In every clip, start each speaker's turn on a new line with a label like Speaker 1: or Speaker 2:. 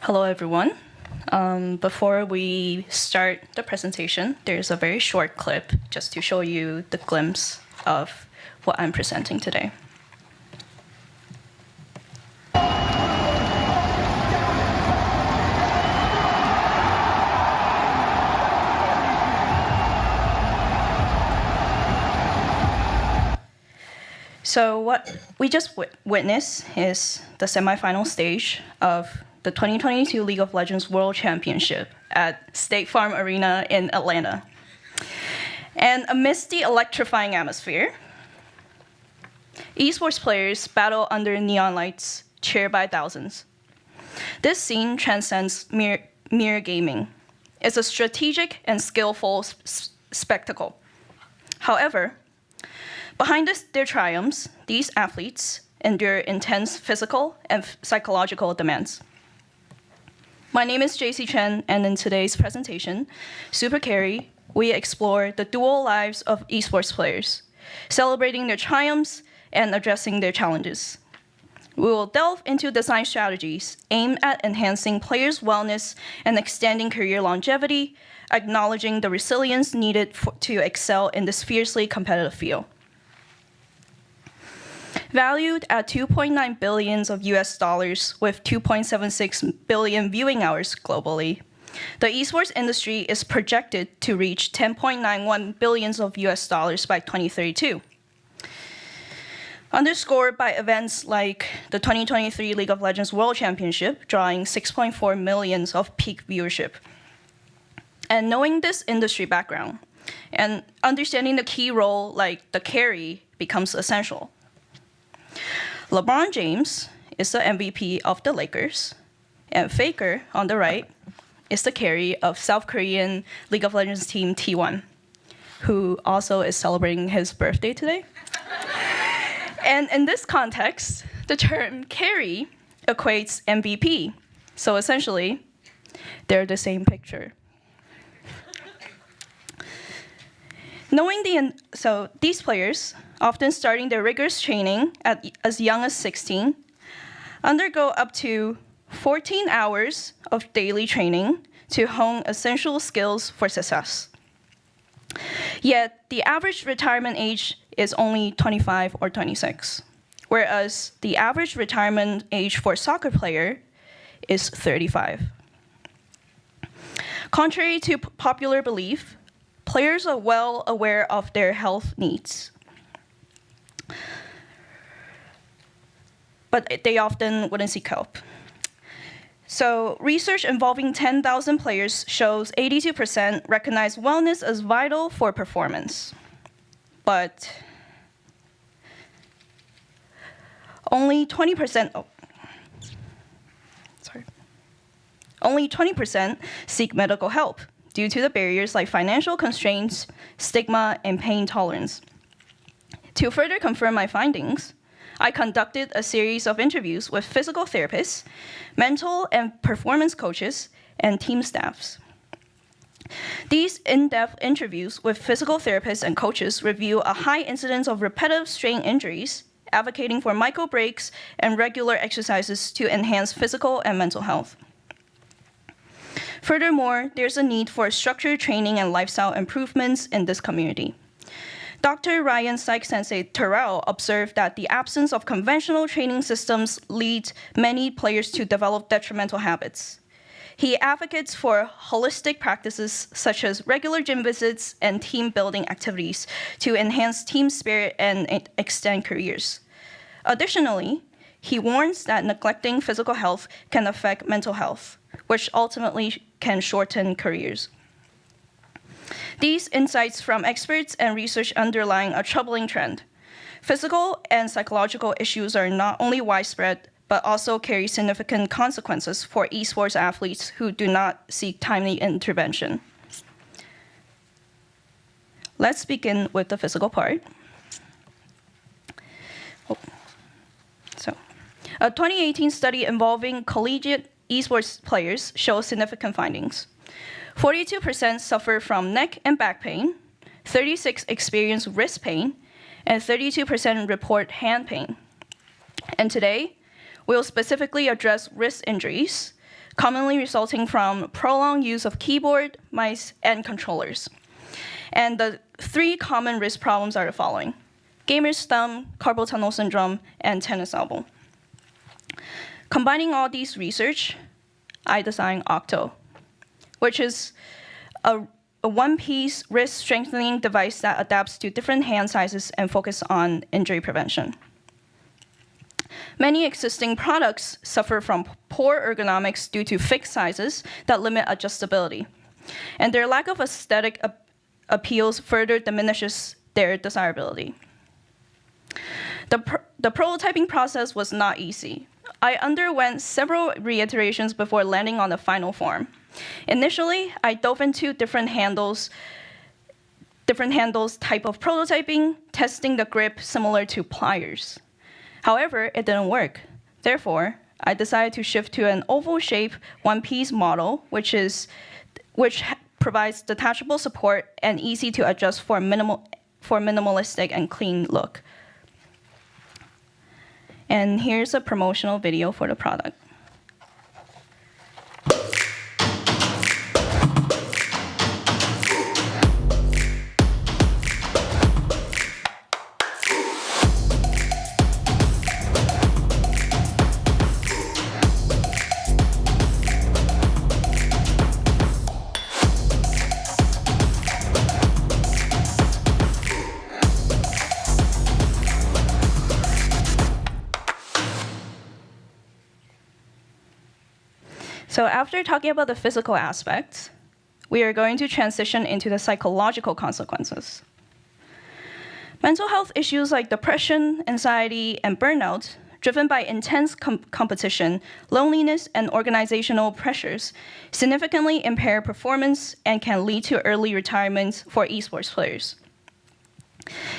Speaker 1: Hello, everyone. Before we start the presentation, there's a very short clip just to show you the glimpse of what I'm presenting today. So what we just witnessed is the semifinal stage of the 2022 League of Legends World Championship at State Farm Arena in Atlanta. And amidst the electrifying atmosphere, esports players battle under neon lights, cheered by thousands. This scene transcends mere gaming. It's a strategic and skillful spectacle. However, behind their triumphs, these athletes endure intense physical and psychological demands. My name is Jacey Chen, and in today's presentation, SuperCarry, we explore the dual lives of esports players, celebrating their triumphs and addressing their challenges. We will delve into design strategies aimed at enhancing players' wellness and extending career longevity, acknowledging the resilience needed to excel in this fiercely competitive field. Valued at $2.9 billion of US dollars with 2.76 billion viewing hours globally, the esports industry is projected to reach 10.91 billion of US dollars by 2032. Underscored by events like the 2023 League of Legends World Championship, drawing 6.4 million of peak viewership. And knowing this industry background and understanding the key role like the carry becomes essential. LeBron James is the MVP of the Lakers, and Faker, on the right, is the carry of South Korean League of Legends team T1, who also is celebrating his birthday today. And in this context, the term carry equates MVP. So essentially, they're the same picture. So these players, often starting their rigorous training at as young as 16, undergo up to 14 hours of daily training to hone essential skills for success. Yet, the average retirement age is only 25 or 26, whereas the average retirement age for a soccer player is 35. Contrary to popular belief, players are well aware of their health needs, but they often wouldn't seek help. So research involving 10,000 players shows 82% recognize wellness as vital for performance. But only 20%, only 20% seek medical help due to the barriers like financial constraints, stigma, and pain tolerance. To further confirm my findings, I conducted a series of interviews with physical therapists, mental and performance coaches, and team staffs. These in-depth interviews with physical therapists and coaches review a high incidence of repetitive strain injuries, advocating for micro breaks and regular exercises to enhance physical and mental health. Furthermore, there's a need for structured training and lifestyle improvements in this community. Dr. Ryan Psych-Sensei Terrell observed that the absence of conventional training systems leads many players to develop detrimental habits. He advocates for holistic practices such as regular gym visits and team building activities to enhance team spirit and extend careers. Additionally, he warns that neglecting physical health can affect mental health, which ultimately can shorten careers. These insights from experts and research underline a troubling trend. Physical and psychological issues are not only widespread, but also carry significant consequences for esports athletes who do not seek timely intervention. Let's begin with the physical part. A 2018 study involving collegiate esports players shows significant findings. 42% suffer from neck and back pain, 36% experience wrist pain, and 32% report hand pain. And today, we'll specifically address wrist injuries, commonly resulting from prolonged use of keyboard, mice, and controllers. And the 3 common wrist problems are the following: gamer's thumb, carpal tunnel syndrome, and tennis elbow. Combining all these research, I designed Octo, which is a one-piece wrist strengthening device that adapts to different hand sizes and focus on injury prevention. Many existing products suffer from poor ergonomics due to fixed sizes that limit adjustability, and their lack of aesthetic appeals further diminishes their desirability. The prototyping process was not easy. I underwent several reiterations before landing on the final form. Initially, I dove into different handles type of prototyping, testing the grip similar to pliers. However, it didn't work. Therefore, I decided to shift to an oval shape one-piece model, which provides detachable support and easy to adjust for minimalistic and clean look. And here's a promotional video for the product. So after talking about the physical aspects, we are going to transition into the psychological consequences. Mental health issues like depression, anxiety, and burnout, driven by intense competition, loneliness, and organizational pressures, significantly impair performance and can lead to early retirement for esports players.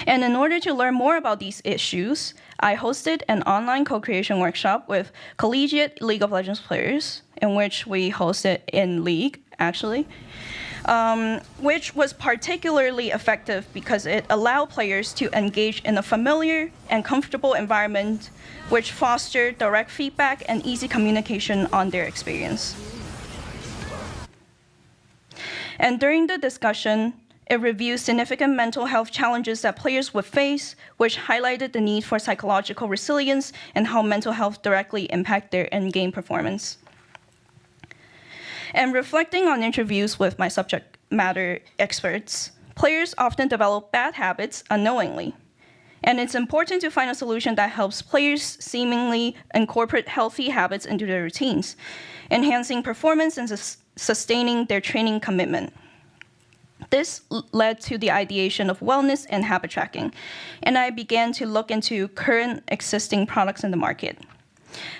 Speaker 1: And in order to learn more about these issues, I hosted an online co-creation workshop with collegiate League of Legends players, in which we hosted in League, actually, which was particularly effective because it allowed players to engage in a familiar and comfortable environment, which fostered direct feedback and easy communication on their experience. And during the discussion, it reviewed significant mental health challenges that players would face, which highlighted the need for psychological resilience and how mental health directly impact their in-game performance. And reflecting on interviews with my subject matter experts, players often develop bad habits unknowingly. And it's important to find a solution that helps players seemingly incorporate healthy habits into their routines, enhancing performance and sustaining their training commitment. This led to the ideation of wellness and habit tracking, and I began to look into current existing products in the market.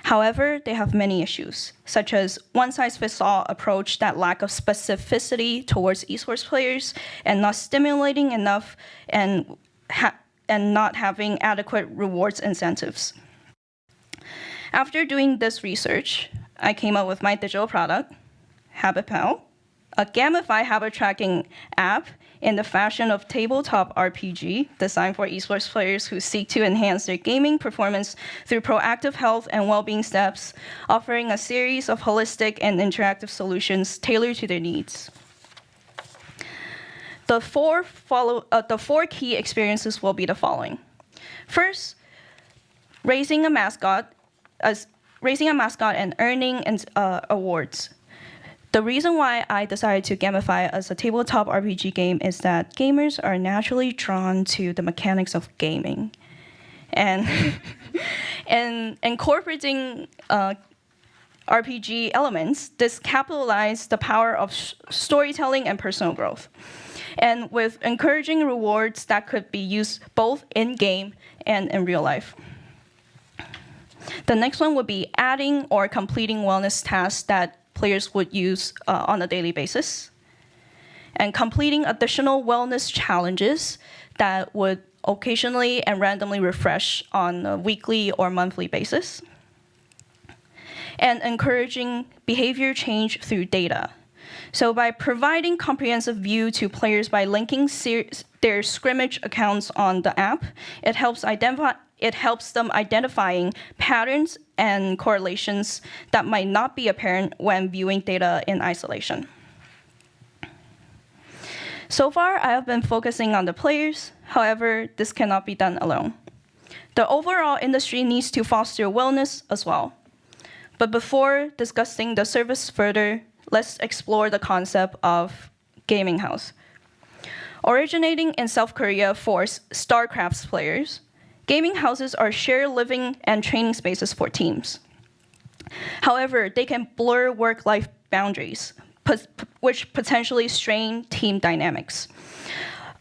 Speaker 1: However, they have many issues, such as one-size-fits-all approach that lack of specificity towards esports players and not stimulating enough and not having adequate rewards incentives. After doing this research, I came up with my digital product, HabitPal, a gamified habit tracking app in the fashion of tabletop RPG designed for esports players who seek to enhance their gaming performance through proactive health and well-being steps, offering a series of holistic and interactive solutions tailored to their needs. The four key experiences will be the following. First, raising a mascot and earning awards. The reason why I decided to gamify as a tabletop RPG game is that gamers are naturally drawn to the mechanics of gaming. And, and incorporating RPG elements, this capitalizes the power of storytelling and personal growth. And with encouraging rewards that could be used both in-game and in real life. The next one would be adding or completing wellness tasks that players would use on a daily basis, and completing additional wellness challenges that would occasionally and randomly refresh on a weekly or monthly basis, and encouraging behavior change through data. So by providing comprehensive view to players by linking their scrimmage accounts on the app, it helps identify it helps them identifying patterns and correlations that might not be apparent when viewing data in isolation. So far, I have been focusing on the players. However, this cannot be done alone. The overall industry needs to foster wellness as well. But before discussing the service further, let's explore the concept of gaming house. Originating in South Korea for StarCraft's players, gaming houses are shared living and training spaces for teams. However, they can blur work-life boundaries, which potentially strain team dynamics.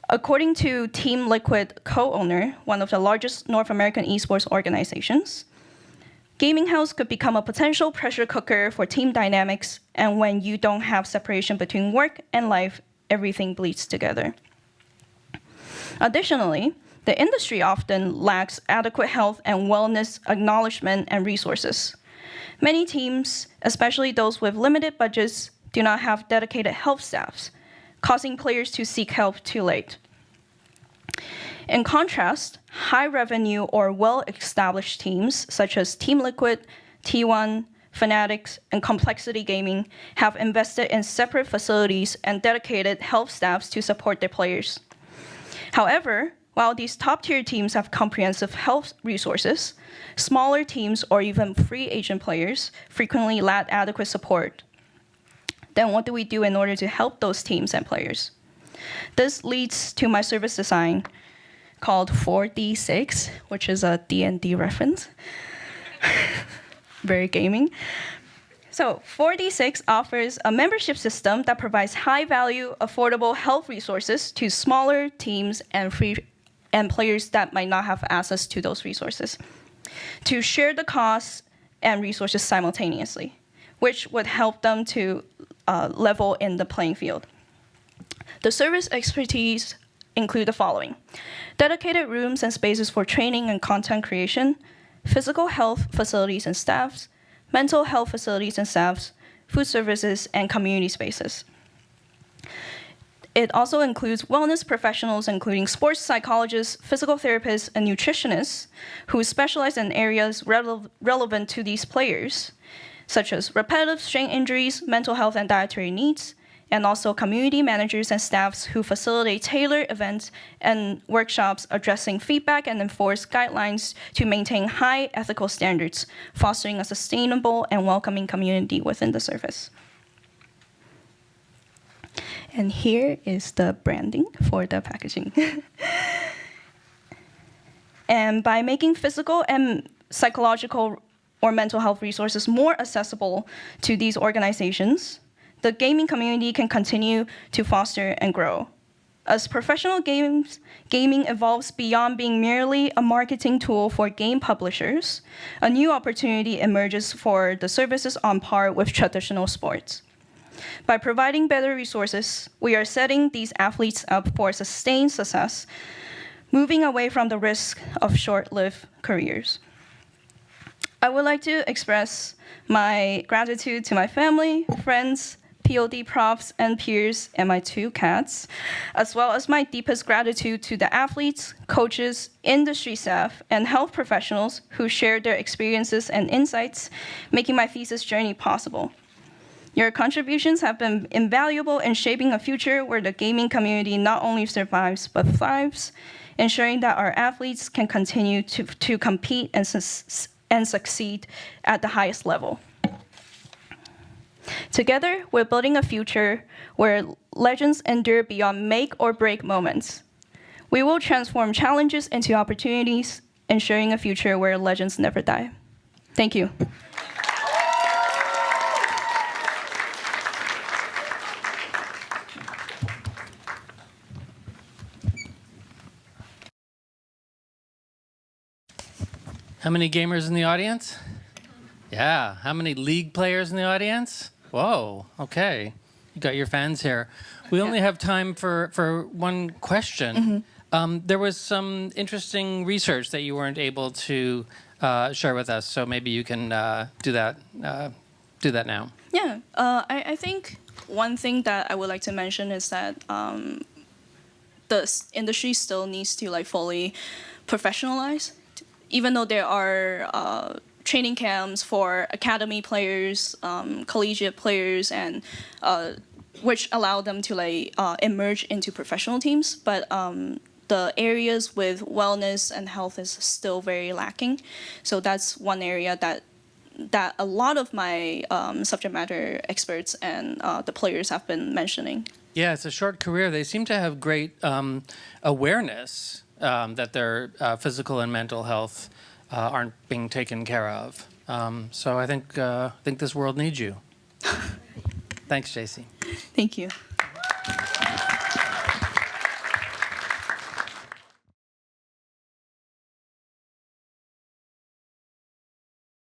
Speaker 1: According to Team Liquid co-owner, one of the largest North American esports organizations, gaming house could become a potential pressure cooker for team dynamics, and when you don't have separation between work and life, everything bleeds together. Additionally, the industry often lacks adequate health and wellness acknowledgement and resources. Many teams, especially those with limited budgets, do not have dedicated health staffs, causing players to seek help too late. In contrast, high-revenue or well-established teams, such as Team Liquid, T1, Fanatics, and Complexity Gaming, have invested in separate facilities and dedicated health staffs to support their players. However, while these top-tier teams have comprehensive health resources, smaller teams or even free agent players frequently lack adequate support. Then what do we do in order to help those teams and players? This leads to my service design called 4D6, which is a D&D reference. Very gaming. So 4D6 offers a membership system that provides high-value, affordable health resources to smaller teams and players that might not have access to those resources, to share the costs and resources simultaneously, which would help them to level in the playing field. The service expertise include the following: dedicated rooms and spaces for training and content creation, physical health facilities and staffs, mental health facilities and staffs, food services, and community spaces. It also includes wellness professionals, including sports psychologists, physical therapists, and nutritionists who specialize in areas relevant to these players, such as repetitive strain injuries, mental health and dietary needs, and also community managers and staffs who facilitate tailored events and workshops addressing feedback and enforce guidelines to maintain high ethical standards, fostering a sustainable and welcoming community within the service. And here is the branding for the packaging. And by making physical and psychological or mental health resources more accessible to these organizations, the gaming community can continue to foster and grow. As professional gaming evolves beyond being merely a marketing tool for game publishers, a new opportunity emerges for the services on par with traditional sports. By providing better resources, we are setting these athletes up for sustained success, moving away from the risk of short-lived careers. I would like to express my gratitude to my family, friends, POD profs and peers, and my 2 cats, as well as my deepest gratitude to the athletes, coaches, industry staff, and health professionals who shared their experiences and insights, making my thesis journey possible. Your contributions have been invaluable in shaping a future where the gaming community not only survives but thrives, ensuring that our athletes can continue to compete and succeed at the highest level. Together, we're building a future where legends endure beyond make or break moments. We will transform challenges into opportunities, ensuring a future where legends never die. Thank you.
Speaker 2: How many gamers in the audience? Yeah. How many League players in the audience? Whoa. Okay. You got your fans here. We only have time for one question. There was some interesting research that you weren't able to share with us, so maybe you can do that now.
Speaker 1: Yeah. I think one thing that I would like to mention is that the industry still needs to fully professionalize. even though there are training camps for academy players, collegiate players, and which allow them to emerge into professional teams, but the areas with wellness and health is still very lacking. So that's one area that a lot of my subject matter experts and the players have been mentioning.
Speaker 2: Yeah, it's a short career. They seem to have great awareness that their physical and mental health aren't being taken care of. So I think this world needs you. Thanks, Jacey.
Speaker 1: Thank you.